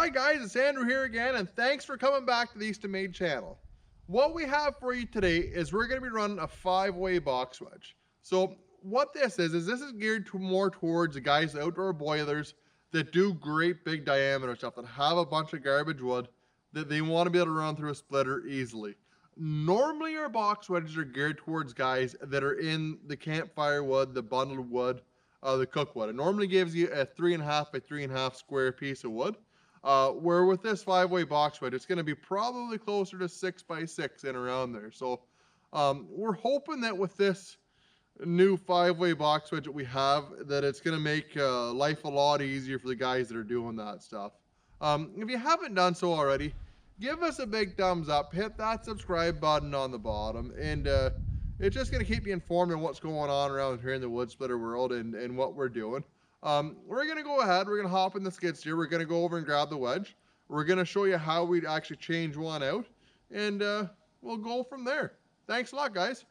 Hi guys, it's Andrew here again, and thanks for coming back to the Eastonmade channel. What we have for you today is we're going to be running a 5-way box wedge. So what this is this is geared to more towards the guys outdoor boilers that do great big diameter stuff, that have a bunch of garbage wood that they want to be able to run through a splitter easily. Normally our box wedges are geared towards guys that are in the campfire wood, the bundled wood, the cook wood. It normally gives you a 3.5 by 3.5 square piece of wood. Where with this 5-way box wedge, it's going to be probably closer to 6 by 6 and around there. So we're hoping that with this new 5-way box wedge that we have, that it's going to make life a lot easier for the guys that are doing that stuff. If you haven't done so already, give us a big thumbs up, hit that subscribe button on the bottom, and it's just going to keep you informed on what's going on around here in the wood splitter world and what we're doing. We're going to go ahead, we're going to hop in the skid steer, we're going to go over and grab the wedge. We're going to show you how we'd actually change one out, and we'll go from there. Thanks a lot, guys.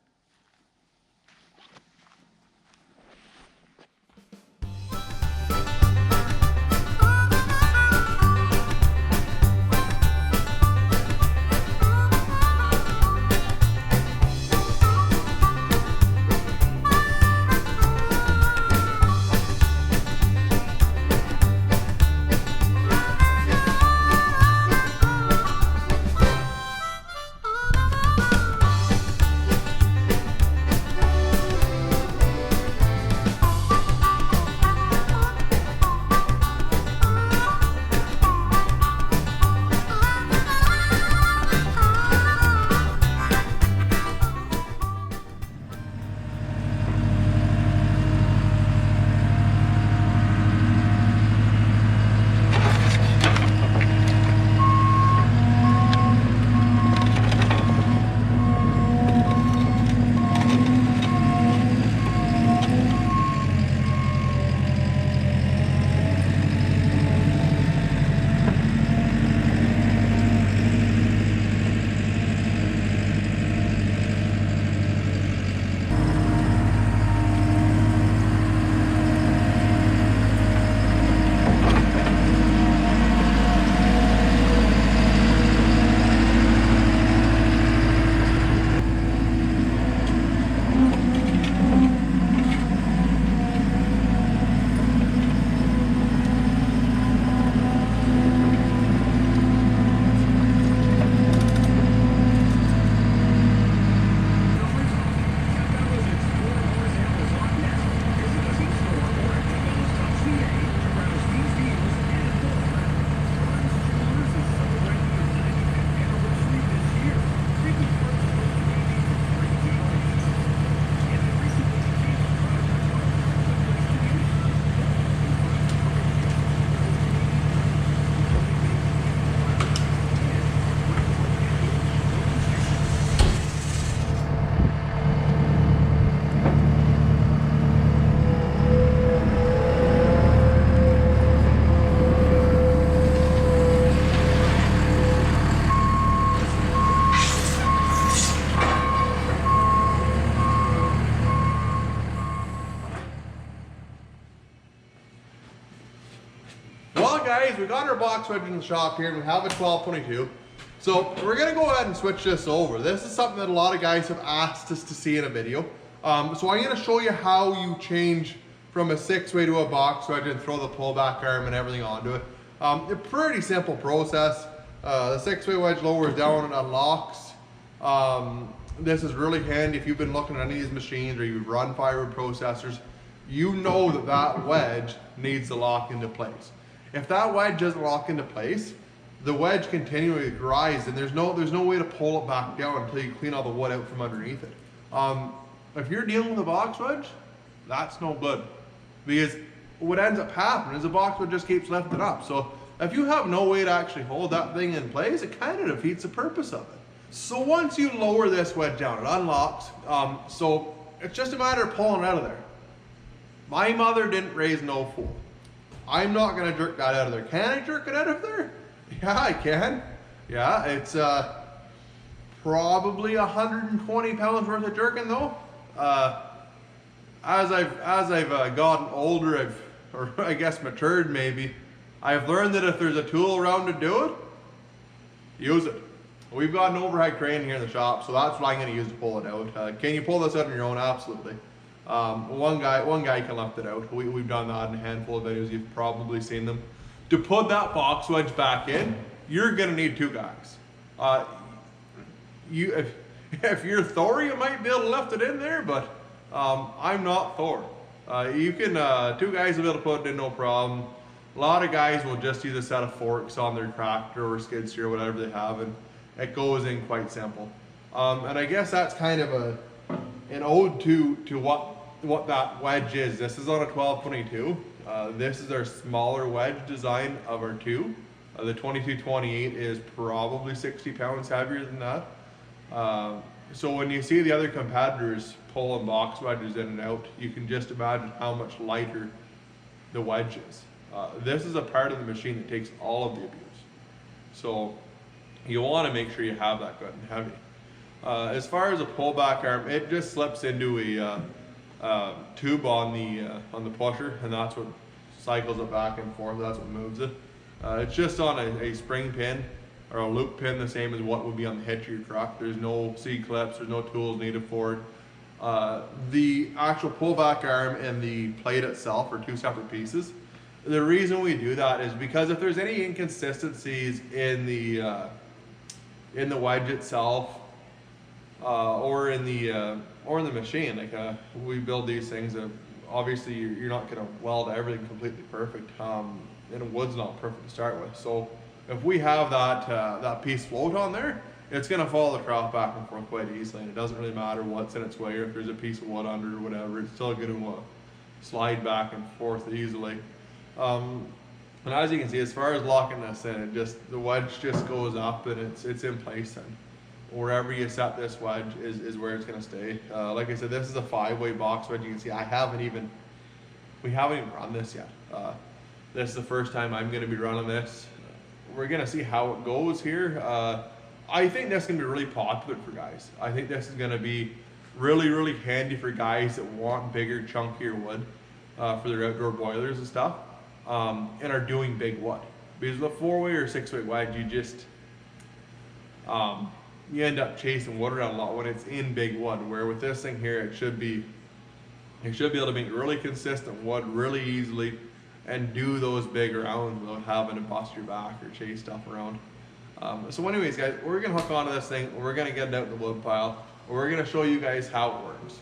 Well guys, we got our box wedge in the shop here and we have a 1222. So we're going to go ahead and switch this over. This is something that a lot of guys have asked us to see in a video. So I'm going to show you how you change from a 6-way to a box wedge and throw the pullback arm and everything onto it. A pretty simple process. The 6-way wedge lowers down and unlocks. This is really handy if you've been looking at any of these machines or you run firewood processors. You know that that wedge needs to lock into place. If that wedge doesn't lock into place, the wedge continually grinds and there's no way to pull it back down until you clean all the wood out from underneath it. If you're dealing with a box wedge, that's no good, because what ends up happening is the box wedge just keeps lifting up. So if you have no way to actually hold that thing in place, it kind of defeats the purpose of it. So once you lower this wedge down, it unlocks. So it's just a matter of pulling it out of there. My mother didn't raise no fool. I'm not going to jerk that out of there. Can I jerk it out of there? Yeah, I can. Yeah, it's probably 120 pounds worth of jerking though. As I've gotten older, or I guess matured maybe, I've learned that if there's a tool around to do it, use it. We've got an overhead crane here in the shop, so that's what I'm going to use to pull it out. Can you pull this out on your own? Absolutely. One guy can lift it out. We've done that in a handful of videos. You've probably seen them. To put that box wedge back in, you're going to need 2 guys. If you're Thor, you might be able to lift it in there, but I'm not Thor. You can 2 guys will be able to put it in, no problem. A lot of guys will just use a set of forks on their tractor or skid steer, whatever they have, and it goes in quite simple. And I guess that's kind of an ode to what that wedge is. This is on a 1222. This is our smaller wedge design of our 2. The 2228 is probably 60 pounds heavier than that. So when you see the other competitors pulling box wedges in and out, you can just imagine how much lighter the wedge is. This is a part of the machine that takes all of the abuse. So you want to make sure you have that good and heavy. As far as a pullback arm, it just slips into a tube on the pusher, and that's what cycles it back and forth. That's what moves it. It's just on a spring pin or a loop pin, the same as what would be on the hitch of your truck. There's no C-clips, there's no tools needed for it. The actual pullback arm and the plate itself are 2 separate pieces. The reason we do that is because if there's any inconsistencies in the wedge itself or in the machine, like we build these things that obviously you're not going to weld everything completely perfect, and wood's not perfect to start with. So if we have that piece float on there, it's going to follow the trough back and forth quite easily, and it doesn't really matter what's in its way, or if there's a piece of wood under or whatever, it's still going to slide back and forth easily. And as you can see, as far as locking this in, the wedge just goes up and it's in place, and wherever you set this wedge is where it's going to stay. Like I said, this is a 5-way box wedge. You can see we haven't even run this yet. This is the first time I'm going to be running this. We're going to see how it goes here. I think this is going to be really popular for guys. I think this is going to be really, really handy for guys that want bigger, chunkier wood for their outdoor boilers and stuff, and are doing big wood. Because with a 4-way or 6-way wedge, you end up chasing wood around a lot when it's in big wood. Where with this thing here, it should be able to make really consistent wood really easily and do those big rounds without having to bust your back or chase stuff around. So anyways, guys, we're going to hook onto this thing, we're going to get it out in the wood pile, and we're going to show you guys how it works.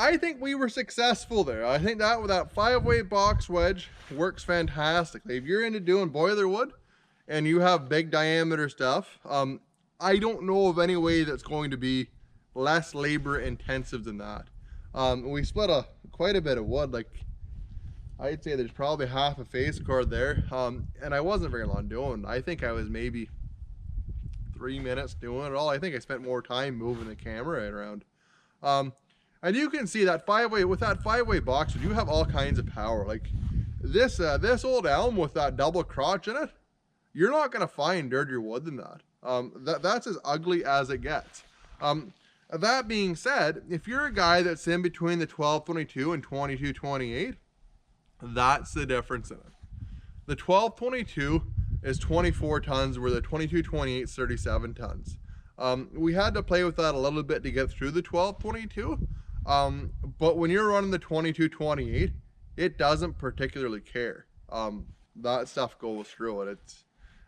I think we were successful there. I think that with that 5-way box wedge works fantastically. If you're into doing boiler wood and you have big diameter stuff, I don't know of any way that's going to be less labor intensive than that. We split quite a bit of wood. Like, I'd say there's probably half a face cord there. And I wasn't very long doing it. I think I was maybe 3 minutes doing it all. I think I spent more time moving the camera around. And you can see that 5-way, with that 5-way box, you have all kinds of power. Like this old elm with that double crotch in it, you're not gonna find dirtier wood than that. That's as ugly as it gets. That being said, if you're a guy that's in between the 1222 and 2228, that's the difference in it. The 1222 is 24 tons, where the 2228 is 37 tons. We had to play with that a little bit to get through the 1222. But when you're running the 2228, it doesn't particularly care. That stuff goes through it. It's,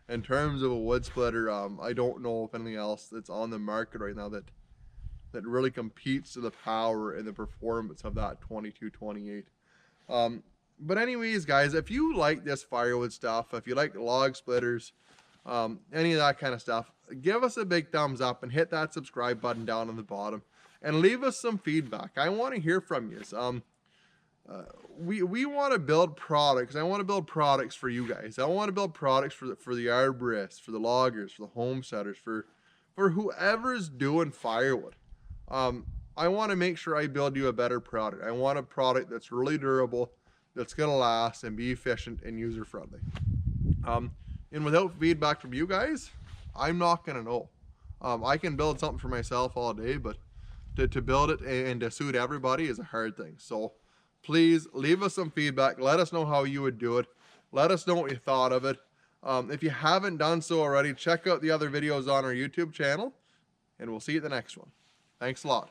in terms of a wood splitter, I don't know of anything else that's on the market right now that really competes to the power and the performance of that 2228. But anyways, guys, if you like this firewood stuff, if you like log splitters, any of that kind of stuff, give us a big thumbs up and hit that subscribe button down on the bottom and leave us some feedback. I want to hear from you. We want to build products. I want to build products for you guys. I want to build products for the arborists, for the loggers, for the homesteaders, for whoever's doing firewood. I want to make sure I build you a better product. I want a product that's really durable, that's going to last and be efficient and user friendly. And without feedback from you guys, I'm not going to know. I can build something for myself all day, but to build it and to suit everybody is a hard thing. So please leave us some feedback. Let us know how you would do it. Let us know what you thought of it. If you haven't done so already, check out the other videos on our YouTube channel, and we'll see you at the next one. Thanks a lot.